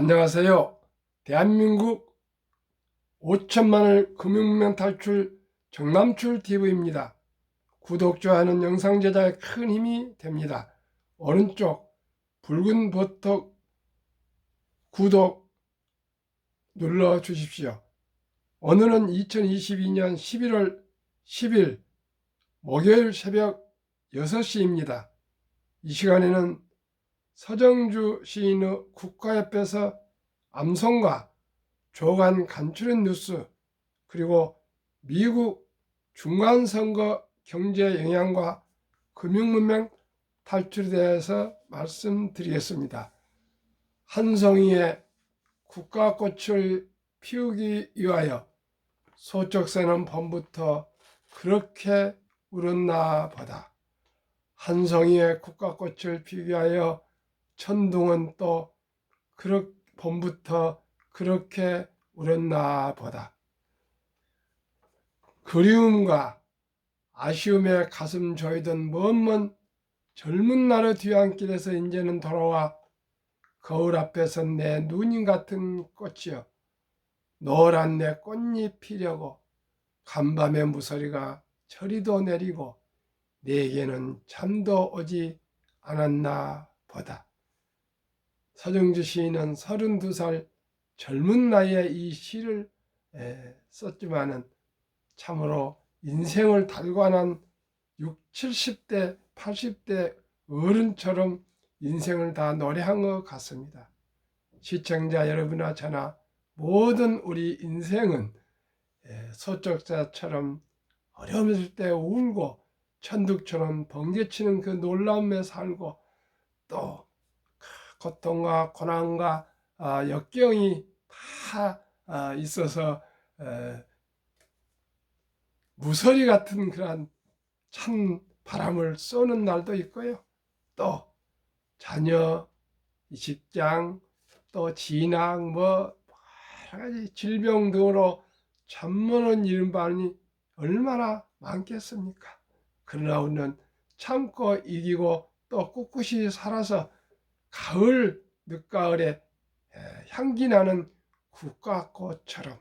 안녕하세요. 대한민국 5천만을 금융면 탈출 정남출 TV입니다. 구독, 좋아요는 영상 제작에 큰 힘이 됩니다. 오른쪽 붉은 버튼 구독 눌러 주십시오. 오늘은 2022년 11월 10일 목요일 새벽 6시입니다. 이 시간에는 서정주 시인의 국가협회에서 암송과 조간 간추린 뉴스, 그리고 미국 중간선거 경제 영향과 금융문명 탈출에 대해서 말씀드리겠습니다. 한 송이의 국가꽃을 피우기 위하여 소쩍새는 봄부터 그렇게 울었나 보다. 한 송이의 국가꽃을 피우기 위하여 천둥은 또 봄부터 그렇게 울었나 보다. 그리움과 아쉬움에 가슴 조이던 먼 젊은 날의 뒤안길에서 이제는 돌아와 거울 앞에서 내 누님 같은 꽃이여, 노란 내 꽃잎 피려고 간밤의 무서리가 저리도 내리고 내게는 잠도 오지 않았나 보다. 서정주 시인은 32살 젊은 나이에 이 시를 썼지만은 참으로 인생을 달관한 60, 70대, 80대 어른처럼 인생을 다 노래한 것 같습니다. 시청자 여러분이나 저나 모든 우리 인생은 소쩍자처럼 어려움일 때 울고 천둥처럼 번개치는 그 놀라움에 살고 또 고통과 고난과 역경이 다 있어서 무서리 같은 그런 찬 바람을 쏘는 날도 있고요. 또 자녀, 직장, 또 진학, 여러 가지 질병 등으로 잠모는 이른바니 얼마나 많겠습니까? 그러나 우리는 참고 이기고 또 꿋꿋이 살아서 가을, 늦가을에 향기 나는 국화꽃처럼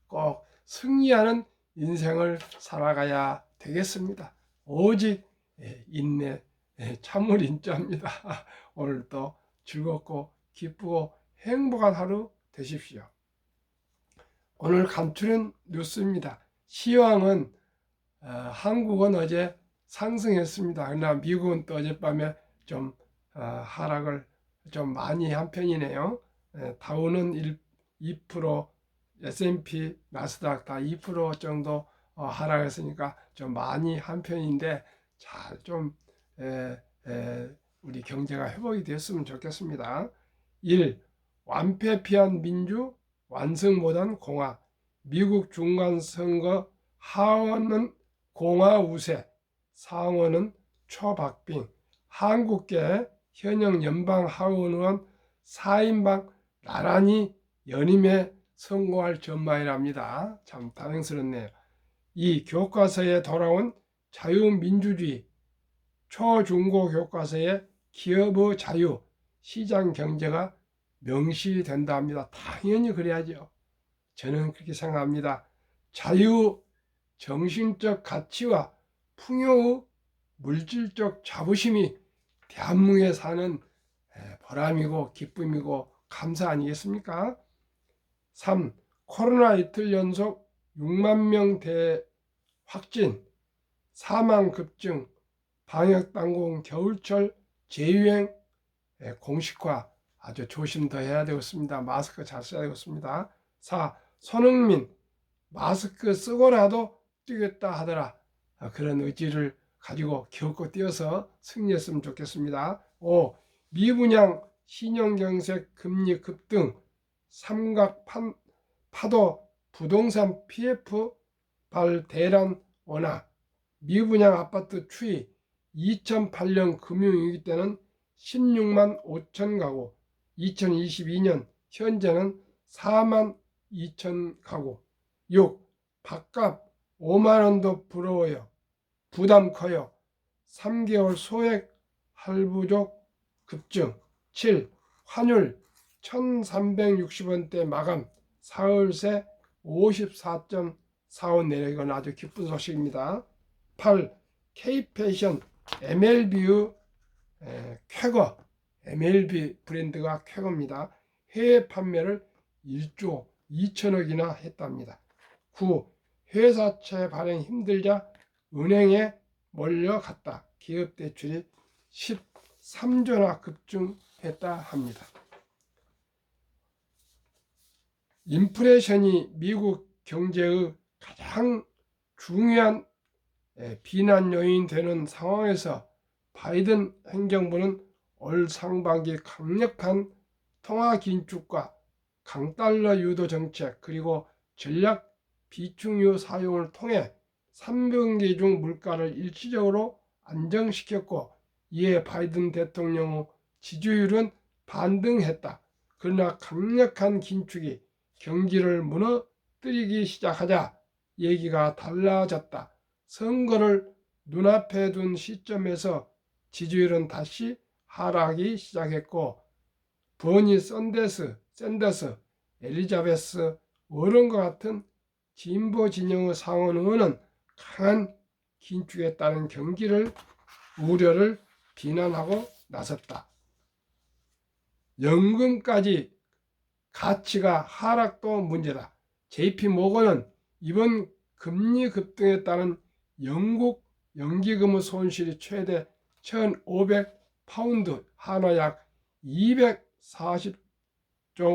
꼭 승리하는 인생을 살아가야 되겠습니다. 오직 인내, 참을 인자입니다. 오늘도 즐겁고 기쁘고 행복한 하루 되십시오. 오늘 간추린 뉴스입니다. 시황은 한국은 어제 상승했습니다. 그러나 미국은 또 어젯밤에 좀 하락을 좀 많이 한 편이네요. 다우는 2%, S&P, 나스닥 다 2% 정도 하락했으니까 좀 많이 한 편인데 잘 좀 우리 경제가 회복이 됐으면 좋겠습니다. 1. 완패 피한 민주, 완승 못한 공화. 미국 중간선거 하원은 공화 우세, 상원은 초박빙. 한국계 현역 연방 하원 의원 4인방 나란히 연임에 성공할 전망이랍니다. 참 다행스럽네요. 이 교과서에 돌아온 자유민주주의, 초중고 교과서에 기업의 자유, 시장 경제가 명시된다 합니다. 당연히 그래야죠. 저는 그렇게 생각합니다. 자유, 정신적 가치와 풍요의 물질적 자부심이 대한민국에 사는 보람이고 기쁨이고 감사 아니겠습니까? 3. 코로나 이틀 연속 6만 명 대확진, 사망 급증, 방역당국 겨울철 재유행 공식화 아주 조심 더 해야 되겠습니다. 마스크 잘 써야 되겠습니다. 4. 손흥민 마스크 쓰고라도 뛰겠다 하더라. 그런 의지를 가지고 겪고 뛰어서 승리했으면 좋겠습니다. 5. 미분양 신용경색 금리 급등 삼각 파도 부동산 PF 발 대란 원화 미분양 아파트 추이 2008년 금융위기 때는 16만 5천 가구 2022년 현재는 4만 2천 가구 6. 밥값 5만 원도 부러워요. 부담 커요. 3개월 소액 할부족 급증 7. 환율 1360원대 마감, 사흘새 54.45 내려간 아주 기쁜 소식입니다. 8. K패션 MLB의 쾌거, MLB 브랜드가 쾌거입니다. 해외 판매를 1조 2천억이나 했답니다. 9. 회사채 발행 힘들자 은행에 몰려갔다. 기업 대출이 13조나 급증했다 합니다. 인플레이션이 미국 경제의 가장 중요한 비난 요인이 되는 상황에서 바이든 행정부는 올 상반기 강력한 통화 긴축과 강달러 유도 정책 그리고 전략 비축유 사용을 통해 3분기 중 물가를 일시적으로 안정시켰고, 이에 바이든 대통령의 지지율은 반등했다. 그러나 강력한 긴축이 경기를 무너뜨리기 시작하자 얘기가 달라졌다. 선거를 눈앞에 둔 시점에서 지지율은 다시 하락하기 시작했고, 버니 샌더스, 엘리자베스 워런과 같은 진보 진영의 상원 의원은 강한 긴축에 따른 경기를 우려를 비난하고 나섰다. 연금까지 가치가 하락도 문제다. JP 모건은 이번 금리 급등에 따른 영국 연기금의 손실이 최대 1,500파운드, 한화 약 240조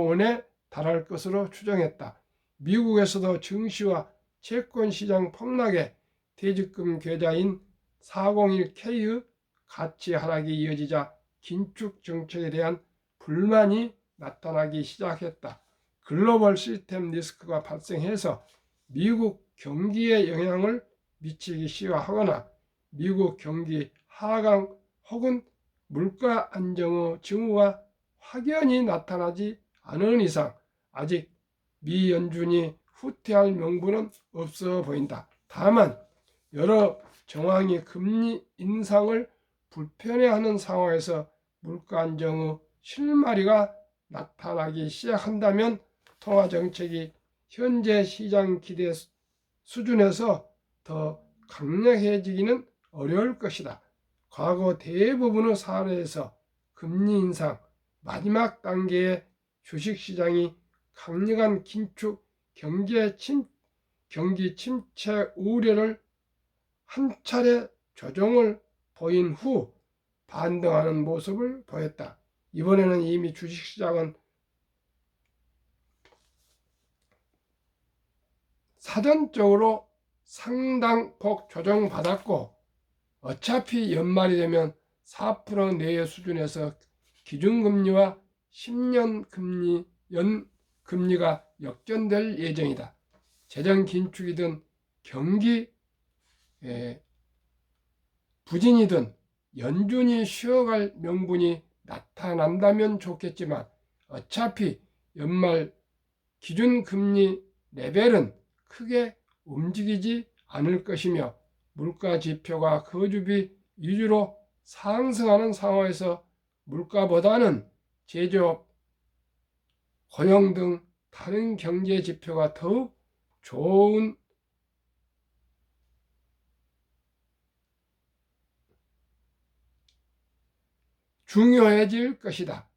원에 달할 것으로 추정했다. 미국에서도 증시와 채권시장 폭락에 퇴직금 계좌인 401k의 가치 하락이 이어지자 긴축 정책에 대한 불만이 나타나기 시작했다. 글로벌 시스템 리스크가 발생해서 미국 경기에 영향을 미치기 시작하거나 미국 경기 하강 혹은 물가 안정의 징후가 확연히 나타나지 않은 이상 아직 미 연준이 후퇴할 명분은 없어 보인다. 다만 여러 정황이 금리 인상을 불편해하는 상황에서 물가 안정의 실마리가 나타나기 시작한다면 통화정책이 현재 시장 기대 수준에서 더 강력해지기는 어려울 것이다. 과거 대부분의 사례에서 금리 인상 마지막 단계의 주식시장이 강력한 긴축, 경기 침체 우려를 한 차례 조정을 보인 후 반등하는 모습을 보였다. 이번에는 이미 주식시장은 사전적으로 상당폭 조정받았고, 어차피 연말이 되면 4% 내외 수준에서 기준금리와 10년 금리가 역전될 예정이다. 재정 긴축이든 경기 부진이든 연준이 쉬어갈 명분이 나타난다면 좋겠지만, 어차피 연말 기준금리 레벨은 크게 움직이지 않을 것이며 물가 지표가 거주비 위주로 상승하는 상황에서 물가보다는 제조업, 고용 등 다른 경제 지표가 더욱 중요해질 것이다.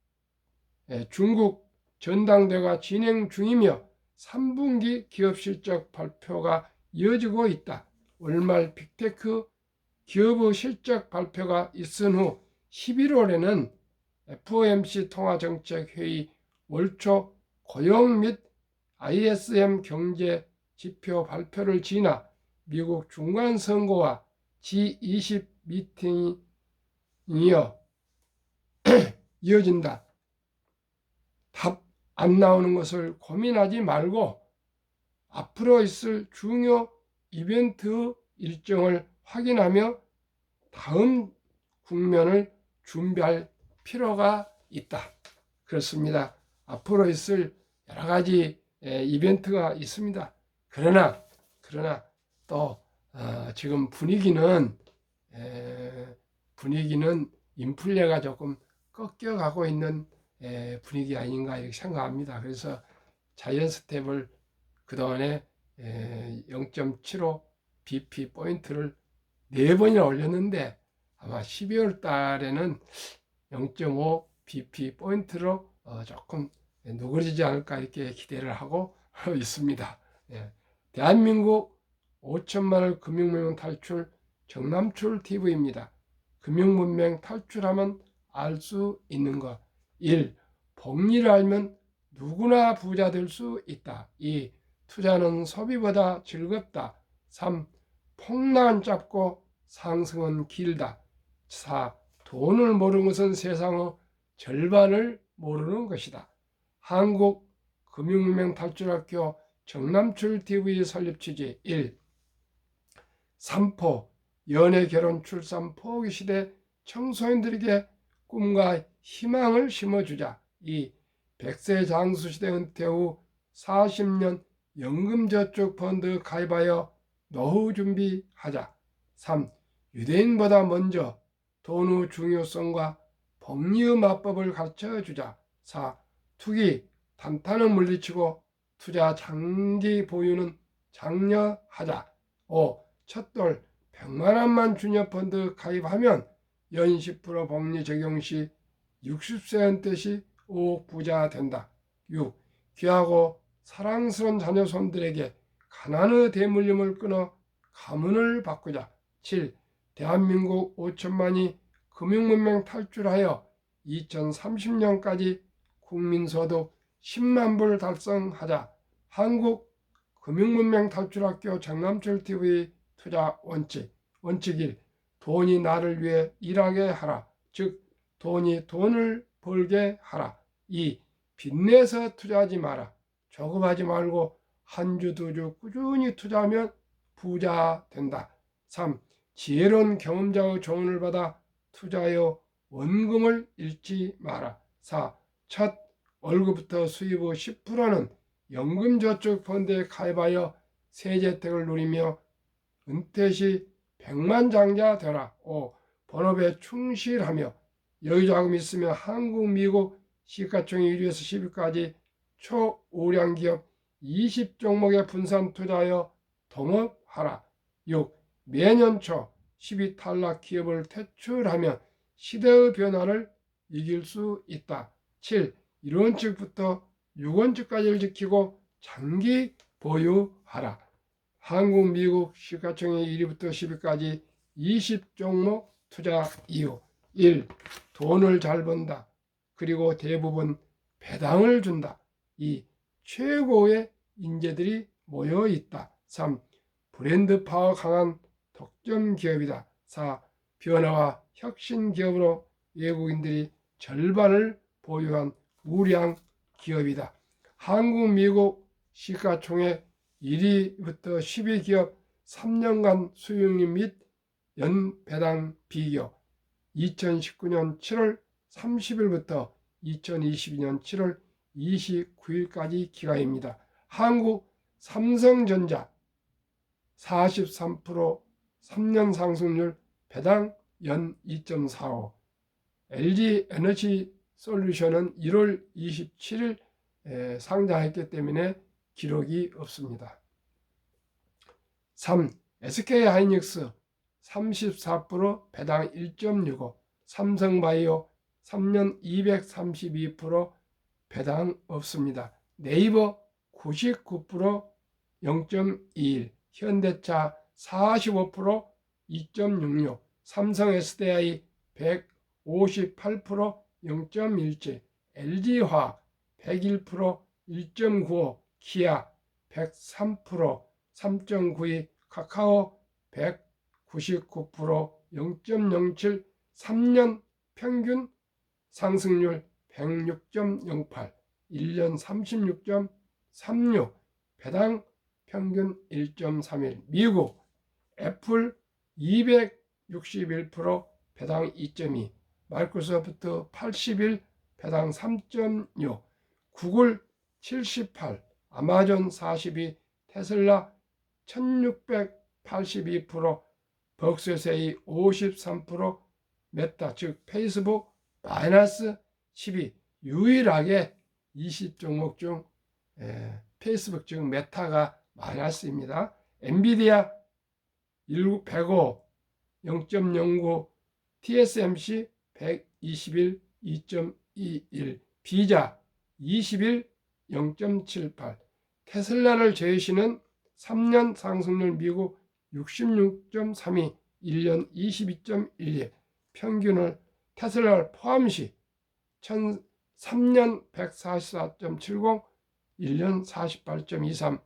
중국 전당대회가 진행 중이며 3분기 기업 실적 발표가 이어지고 있다. 월말 빅테크 기업의 실적 발표가 있은 후 11월에는 FOMC 통화정책회의 월초 고용 및 ISM 경제 지표 발표를 지나 미국 중간선거와 G20 미팅이 이어진다. 답 안 나오는 것을 고민하지 말고 앞으로 있을 중요 이벤트 일정을 확인하며 다음 국면을 준비할 필요가 있다. 그렇습니다. 앞으로 있을 여러 가지 이벤트가 있습니다. 그러나 또 지금 분위기는 인플레가 조금 꺾여가고 있는 분위기 아닌가 이렇게 생각합니다. 그래서 자이언 스텝을 그동안에 0.75 BP 포인트를 4번이나 올렸는데 아마 12월 달에는 0.5 BP 포인트로 조금 누그러지지 않을까 이렇게 기대를 하고 있습니다. 대한민국 5천만을 금융문명 탈출 정남출 TV입니다. 금융문명 탈출하면 알 수 있는 것. 1. 복리를 알면 누구나 부자 될 수 있다. 2. 투자는 소비보다 즐겁다. 3. 폭락은 짧고 상승은 길다. 4. 돈을 모르는 것은 세상의 절반을 모르는 것이다. 한국금융문명탈출학교 정남출TV 설립 취지. 1. 삼포 연애 결혼 출산 포기 시대 청소년들에게 꿈과 희망을 심어주자. 2. 100세 장수 시대 은퇴 후 40년 연금저축펀드 가입하여 노후 준비하자. 3. 유대인보다 먼저 돈의 중요성과 복리의 마법을 가르쳐주자. 4. 투기, 단타는 물리치고 투자 장기 보유는 장려하자. 5. 첫돌 100만원만 주녀펀드 가입하면 연 10% 복리 적용 시 60세 은퇴 시 5억 부자 된다. 6. 귀하고 사랑스러운 자녀 손들에게 가난의 대물림을 끊어 가문을 바꾸자. 7. 대한민국 5천만이 금융문명 탈출하여 2030년까지 국민소득 10만 불 달성하자. 한국금융문명 탈출학교 정남출TV 투자 원칙. 원칙 1. 돈이 나를 위해 일하게 하라. 즉 돈이 돈을 벌게 하라. 2. 빚내서 투자하지 마라. 조급하지 말고 한 주 두 주 꾸준히 투자하면 부자 된다. 3. 지혜로운 경험자의 조언을 받아 투자하여 원금을 잃지 마라. 4. 첫 월급부터 수입의 10%는 연금저축펀드에 가입하여 세제혜택을 누리며 은퇴 시 100만 장자 되라. 5. 본업에 충실하며 여유자금 있으면 한국, 미국 시가총액 1위에서 10위까지 초우량 기업 20종목에 분산 투자하여 동업하라. 6. 매년 초 10위 탈락 기업을 퇴출하면 시대의 변화를 이길 수 있다. 7. 1원칙부터 6원칙까지를 지키고 장기 보유하라. 한국, 미국 시가총액 1위부터 10위까지 20종목 투자 이유. 1. 돈을 잘 번다. 그리고 대부분 배당을 준다. 2. 최고의 인재들이 모여 있다. 3. 브랜드 파워 강한 독점 기업이다. 4. 변화와 혁신 기업으로 외국인들이 절반을 보유한 우량 기업이다. 한국, 미국 시가총액 1위부터 10위 기업 3년간 수익률 및 연배당 비교. 2019년 7월 30일부터 2022년 7월 29일까지 기간입니다. 한국 삼성전자 43% 3년 상승률 배당 연 2.45. LG 에너지 솔루션은 1월 27일 상장했기 때문에 기록이 없습니다. 3. SK하이닉스 34% 배당 1.65. 삼성바이오 3년 232% 배당 없습니다. 네이버 99% 0.21. 현대차 45% 2.66. 삼성 SDI 158% 0.17. LG화학 101% 1.95. 기아 103% 3.92. 카카오 199% 0.07. 3년 평균 상승률 106.08. 1년 36.36. 배당 평균 1.31. 미국 애플 261% 배당 2.2. 마이크로소프트 81 배당 3.6. 구글 78. 아마존 42. 테슬라 1682%. 벅스세이 53%. 메타 즉 페이스북 마이너스 12. 유일하게 20종목 중 페이스북 중 메타가 마이너스입니다. 엔비디아 105 0.09, TSMC 121 2.21, 비자 21 0.78, 테슬라를 제외시는 3년 상승률 미국 66.32, 1년 22.12, 평균을 테슬라를 포함시 3년 144.70, 1년 48.23,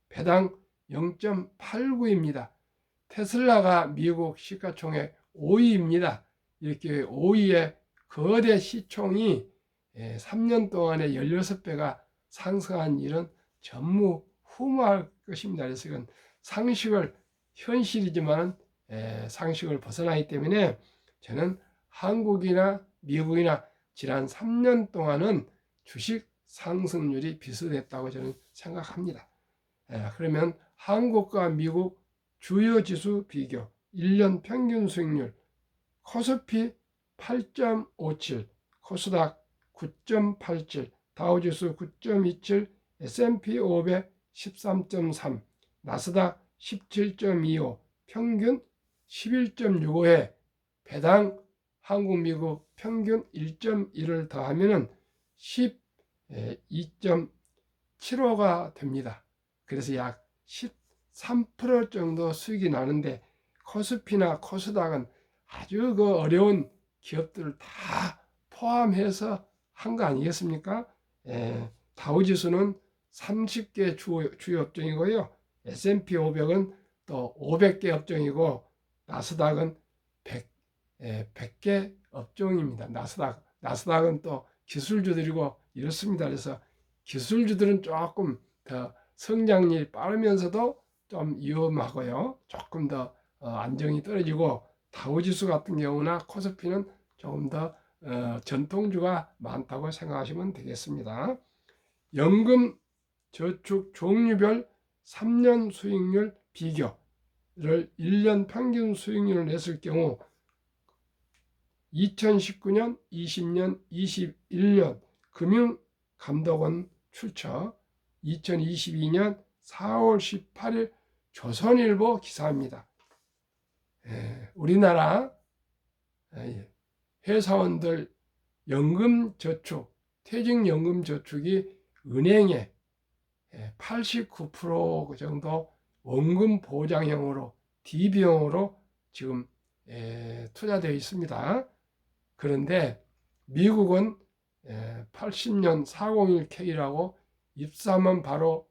배당 0.89입니다. 테슬라가 미국 시가총액 5위입니다. 이렇게 5위의 거대 시총이 3년 동안에 16배가 상승한 일은 전무후무할 것입니다. 그래서 이건 상식을, 현실이지만 상식을 벗어나기 때문에 저는 한국이나 미국이나 지난 3년 동안은 주식 상승률이 비슷했다고 저는 생각합니다. 그러면 한국과 미국 주요 지수 비교, 1년 평균 수익률, 코스피 8.57, 코스닥 9.87, 다우지수 9.27, S&P 500 13.3, 나스닥 17.25, 평균 11.65에 배당 한국, 미국 평균 1.1을 더하면 12.75가 됩니다. 그래서 약 13% 정도 수익이 나는데 코스피나 코스닥은 아주 그 어려운 기업들을 다 포함해서 한 거 아니겠습니까? 다우지수는 30개 주요 업종이고요. S&P 500은 또 500개 업종이고 나스닥은 100개 업종입니다. 나스닥은 또 기술주들이고 이렇습니다. 그래서 기술주들은 조금 더 성장률이 빠르면서도 좀 위험하고요. 조금 더 안정이 떨어지고 다우지수 같은 경우나 코스피는 조금 더 전통주가 많다고 생각하시면 되겠습니다. 연금 저축 종류별 3년 수익률 비교를 1년 평균 수익률을 냈을 경우 2019년, 20년, 21년 금융감독원 출처 2022년 4월 18일 조선일보 기사입니다. 우리나라 회사원들 연금저축, 퇴직연금저축이 은행에 89% 정도 원금 보장형으로 DB형으로 지금 투자되어 있습니다. 그런데 미국은 80년 401K라고 입사하면 바로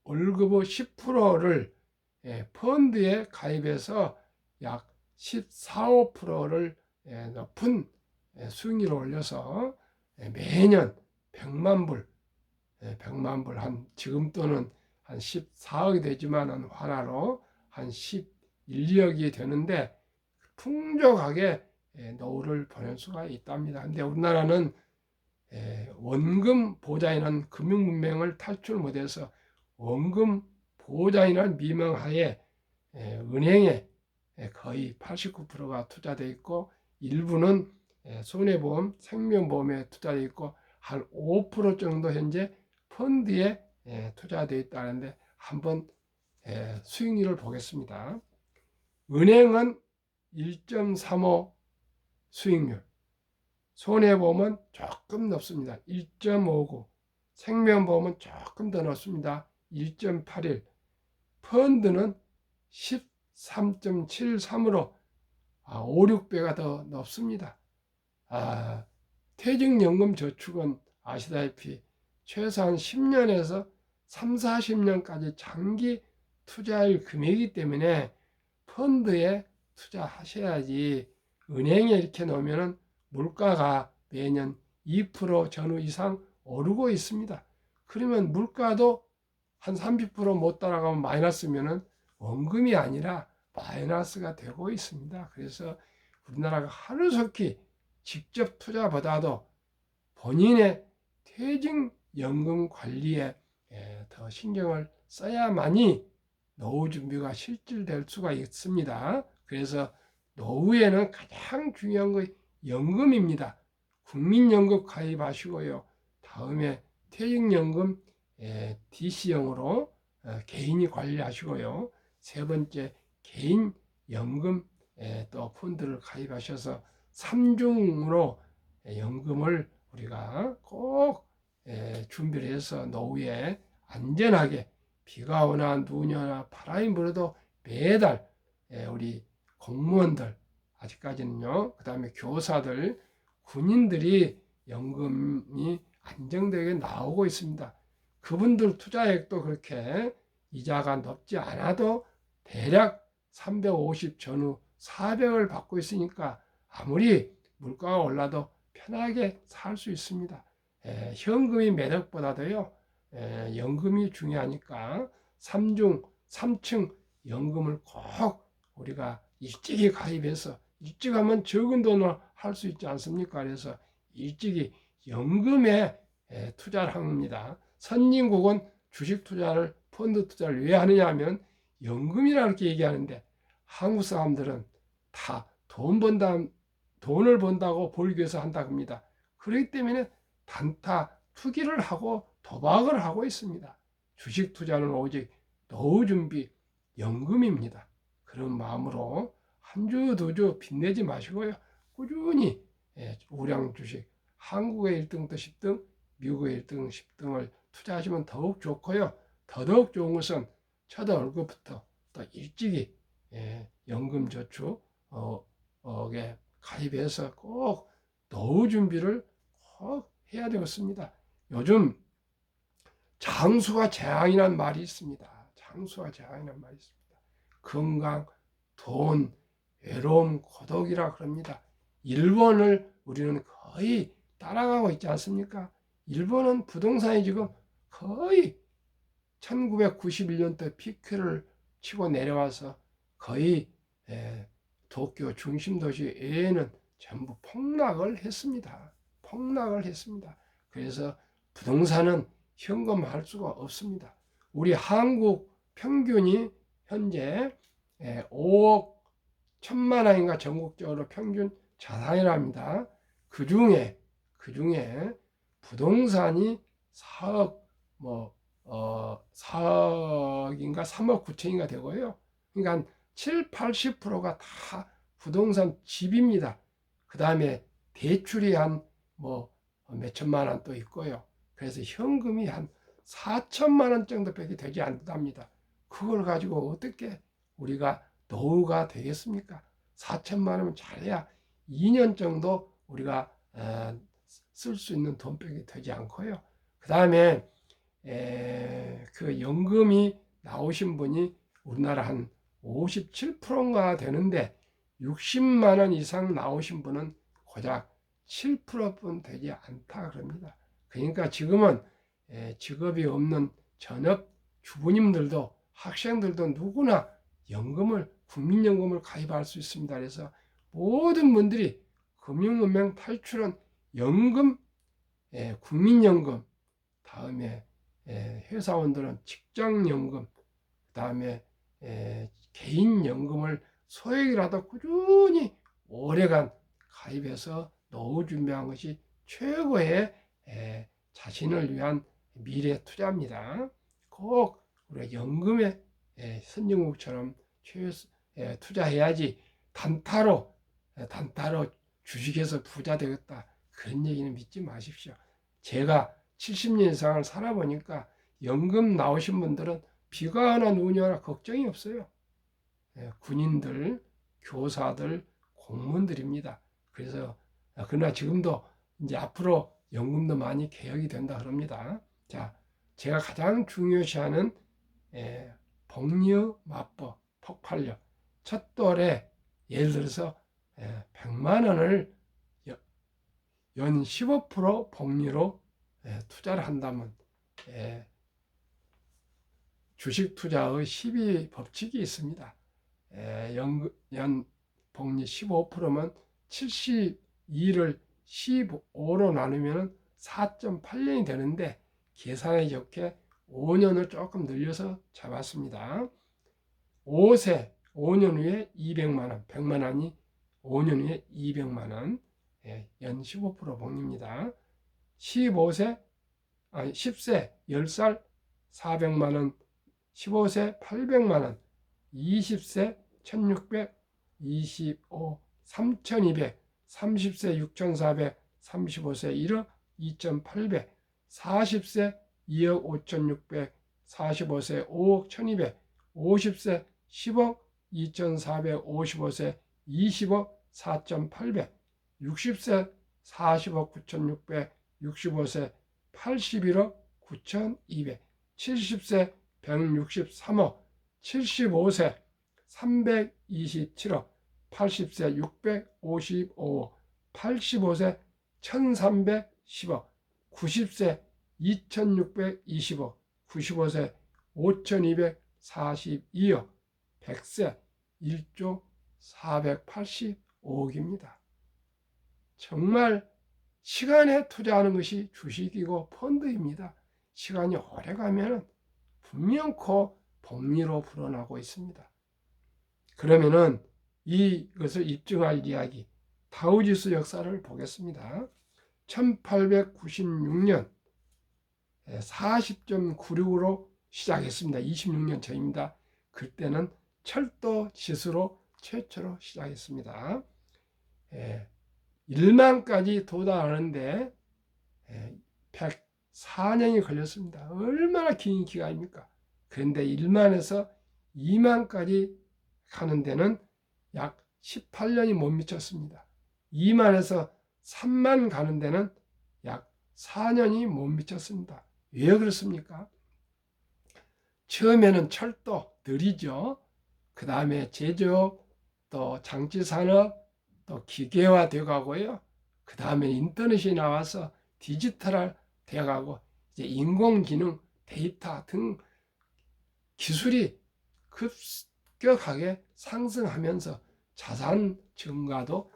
월급의 10%를 펀드에 가입해서 약 14, 5%를 높은 수익률을 올려서 매년 100만 불, 한 지금 돈은 한 14억이 되지만 환화로 한 11, 2억이 되는데 풍족하게 노후를 보낼 수가 있답니다. 근데 우리나라는 원금 보장이라는 금융 문맹을 탈출 못해서 원금 보장이라는 미명하에 은행에 거의 89%가 투자되어 있고 일부는 손해보험, 생명보험에 투자되어 있고 한 5% 정도 현재 펀드에 투자되어 있다는데 한번 수익률을 보겠습니다. 은행은 1.35 수익률, 손해보험은 조금 높습니다. 1.59, 생명보험은 조금 더 높습니다. 1.81, 펀드는 13.73으로 5, 6배가 더 높습니다. 퇴직연금 저축은 아시다시피 최소한 10년에서 3, 40년까지 장기 투자할 금액이기 때문에 펀드에 투자하셔야지 은행에 이렇게 놓으면 물가가 매년 2% 전후 이상 오르고 있습니다. 그러면 물가도 한 30% 못 따라가면 마이너스면은 원금이 아니라 마이너스가 되고 있습니다. 그래서 우리나라가 하루속히 직접 투자보다도 본인의 퇴직연금 관리에 더 신경을 써야만이 노후 준비가 실질될 수가 있습니다. 그래서 노후에는 가장 중요한 거 연금입니다. 국민연금 가입하시고요. 다음에 퇴직연금 DC형으로 개인이 관리하시고요. 세 번째 개인연금 또 펀드를 가입하셔서 3중으로 연금을 우리가 꼭 준비를 해서 노후에 안전하게 비가 오나 눈이 오나 바람이 불어도 매달 우리 공무원들 아직까지는요, 그 다음에 교사들, 군인들이 연금이 안정되게 나오고 있습니다. 그분들 투자액도 그렇게 이자가 높지 않아도 대략 350 전후 400을 받고 있으니까 아무리 물가가 올라도 편하게 살 수 있습니다. 현금이 매력보다도요, 연금이 중요하니까 3층 연금을 꼭 우리가 일찍이 가입해서 일찍 하면 적은 돈을 할 수 있지 않습니까? 그래서 일찍이 연금에 투자를 합니다. 선진국은 주식 투자를 펀드 투자를 왜 하느냐 하면 연금이라 그렇게 얘기하는데 한국 사람들은 다 돈을 번다고 벌기 위해서 한다고 합니다. 그렇기 때문에 단타 투기를 하고 도박을 하고 있습니다. 주식 투자는 오직 노후 준비 연금입니다. 그런 마음으로 한 주, 두 주 빚내지 마시고요. 꾸준히 우량 주식, 한국의 1등부터 10등, 미국의 1등, 10등을 투자하시면 더욱 좋고요. 더더욱 좋은 것은 첫 월급부터 또 일찍이 연금저축에 가입해서 꼭 노후 준비를 꼭 해야 되겠습니다. 요즘 장수와 재앙이라는 말이 있습니다. 장수와 재앙이라는 말이 있습니다. 건강, 돈, 외로움, 고독이라 그럽니다. 일본을 우리는 거의 따라가고 있지 않습니까? 일본은 부동산이 지금 거의 1991년도 피크를 치고 내려와서 거의 도쿄 중심 도시 외에는 전부 폭락을 했습니다. 폭락을 했습니다. 그래서 부동산은 현금화할 수가 없습니다. 우리 한국 평균이 현재 5억 1천만 원인가 전국적으로 평균 자산이랍니다. 그 중에 부동산이 4억 4억인가 3억 9천인가 되고요. 그러니까 한 7, 80%가 다 부동산 집입니다. 그 다음에 대출이 한 몇천만 원 또 있고요. 그래서 현금이 한 4천만 원 정도밖에 되지 않답니다. 그걸 가지고 어떻게 우리가 노후가 되겠습니까? 4천만 원은 잘해야 2년 정도 우리가 쓸 수 있는 돈밖에 되지 않고요. 그 다음에 그 연금이 나오신 분이 우리나라 한 57%가 되는데 60만 원 이상 나오신 분은 고작 7%뿐 되지 않다 그럽니다. 그러니까 지금은 직업이 없는 전업 주부님들도 학생들도 누구나 국민연금을 가입할 수 있습니다. 그래서 모든 분들이 금융문명 탈출은 연금, 국민연금, 다음에 회사원들은 직장연금, 다음에 개인연금을 소액이라도 꾸준히 오래간 가입해서 노후 준비한 것이 최고의 자신을 위한 미래 투자입니다. 꼭 우리가 연금에 선진국처럼 투자해야지 단타로 주식에서 부자 되겠다 그런 얘기는 믿지 마십시오. 제가 70년 이상을 살아보니까 연금 나오신 분들은 비가 오나 눈이 오나 걱정이 없어요. 군인들, 교사들, 공무원들입니다. 그래서 그러나 지금도 이제 앞으로 연금도 많이 개혁이 된다 그럽니다. 자, 제가 가장 중요시하는 복리의 맞법, 폭발력. 첫 돌에 예를 들어서 100만 원을 연 15% 복리로 투자를 한다면 주식 투자의 12법칙이 있습니다. 연 복리 15%면 72를 15로 나누면 4.8년이 되는데 계산하기 좋게 5년을 조금 늘려서 잡았습니다. 5년 후에 200만 원, 100만 원이 5년 후에 200만 원, 연 15% 복리입니다. 10세 10살 400만 원, 15세 800만 원, 20세 1600, 25 3200, 30세 6400, 35세 1억 2800, 40세 2억 5600, 45세 5억 1200, 50세 10억 2400, 55세 20억 4800, 60세 40억 9600, 65세 81억 9200, 70세 163억, 75세 327억, 80세 655억, 85세 1310억, 90세 2620억, 95세 5242억, 100세 1조 485억입니다. 정말 시간에 투자하는 것이 주식이고 펀드입니다. 시간이 오래 가면 분명코 복리로 불어나고 있습니다. 그러면은 이것을 입증할 이야기, 다우지수 역사를 보겠습니다. 1896년 40.96으로 시작했습니다. 26년 전입니다. 그때는 철도 지수로 최초로 시작했습니다. 1만까지 도달하는데 104년이 걸렸습니다. 얼마나 긴 기간입니까? 그런데 1만에서 2만까지 가는 데는 약 18년이 못 미쳤습니다. 2만에서 3만 가는 데는 약 4년이 못 미쳤습니다. 왜 그렇습니까? 처음에는 철도 느리죠. 그 다음에 제조업, 또 장치산업, 또 기계화 되어가고요. 그 다음에 인터넷이 나와서 디지털화 되어가고 이제 인공지능, 데이터 등 기술이 급격하게 상승하면서 자산 증가도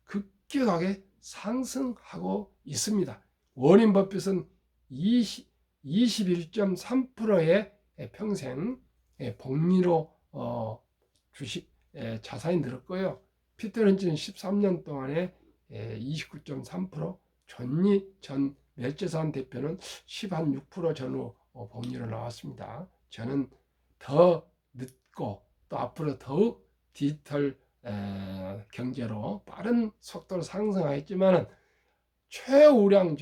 급격하게 상승하고 있습니다. 워렌 버핏은 21.3%의 평생 복리로 주식 자산이 늘었고요. 피터 린치는 13년 동안에 29.3%, 전 멸재산 대표는 16% 전후 복리로 나왔습니다. 저는 더 늦고 또 앞으로 더욱 디지털 경제로 빠른 속도로 상승하겠지만 최우량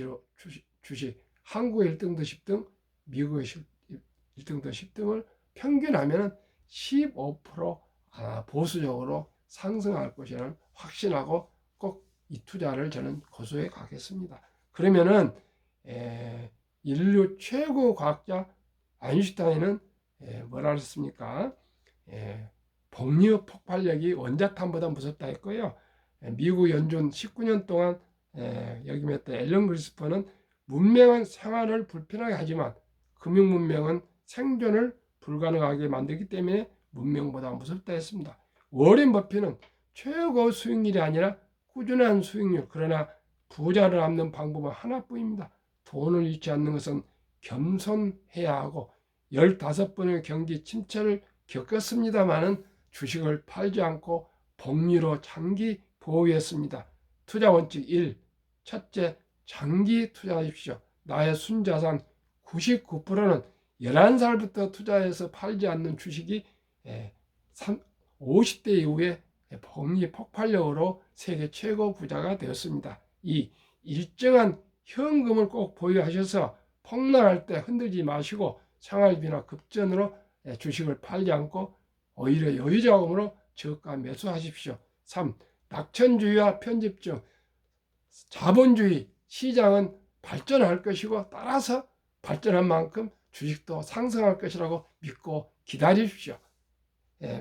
주식 한국의 1등도 10등, 미국의 1등도 10등을 평균하면 15% 보수적으로 상승할 것이라는 확신하고 꼭 이 투자를 저는 고수해 가겠습니다. 그러면은 인류 최고 과학자 아인슈타인은 뭐라 그랬습니까? 복리의 폭발력이 원자탄보다 무섭다 했고요. 미국 연준 19년 동안 역임했던 앨런 그리스퍼는 문명은 생활을 불편하게 하지만 금융 문명은 생존을 불가능하게 만들기 때문에 문명보다 무섭다 했습니다. 워렌 버핏은 최고 수익률이 아니라 꾸준한 수익률, 그러나 부자를 얻는 방법은 하나뿐입니다. 돈을 잃지 않는 것은 겸손해야 하고 15번의 경기 침체를 겪었습니다마는 주식을 팔지 않고 복리로 장기 보유했습니다. 투자 원칙 1. 첫째, 장기 투자하십시오. 나의 순자산 99%는 11살부터 투자해서 팔지 않는 주식이 50대 이후에 복리 폭발력으로 세계 최고 부자가 되었습니다. 2. 일정한 현금을 꼭 보유하셔서 폭락할 때 흔들지 마시고 생활비나 급전으로 주식을 팔지 않고 오히려 여유자금으로 저가 매수하십시오. 3. 낙천주의와 편집증, 자본주의, 시장은 발전할 것이고 따라서 발전한 만큼 주식도 상승할 것이라고 믿고 기다리십시오.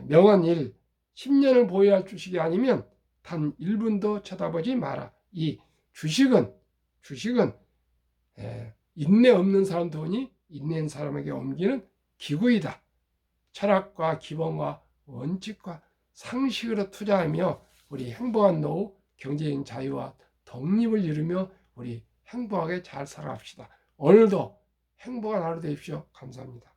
명언 1. 10년을 보유할 주식이 아니면 단 1분도 쳐다보지 마라. 2. 주식은 인내 없는 사람 돈이 인내 있는 사람에게 옮기는 기구이다. 철학과 기본과 원칙과 상식으로 투자하며 우리 행복한 노후, 경제적인 자유와 독립을 이루며 우리 행복하게 잘 살아갑시다. 오늘도 행복한 하루 되십시오. 감사합니다.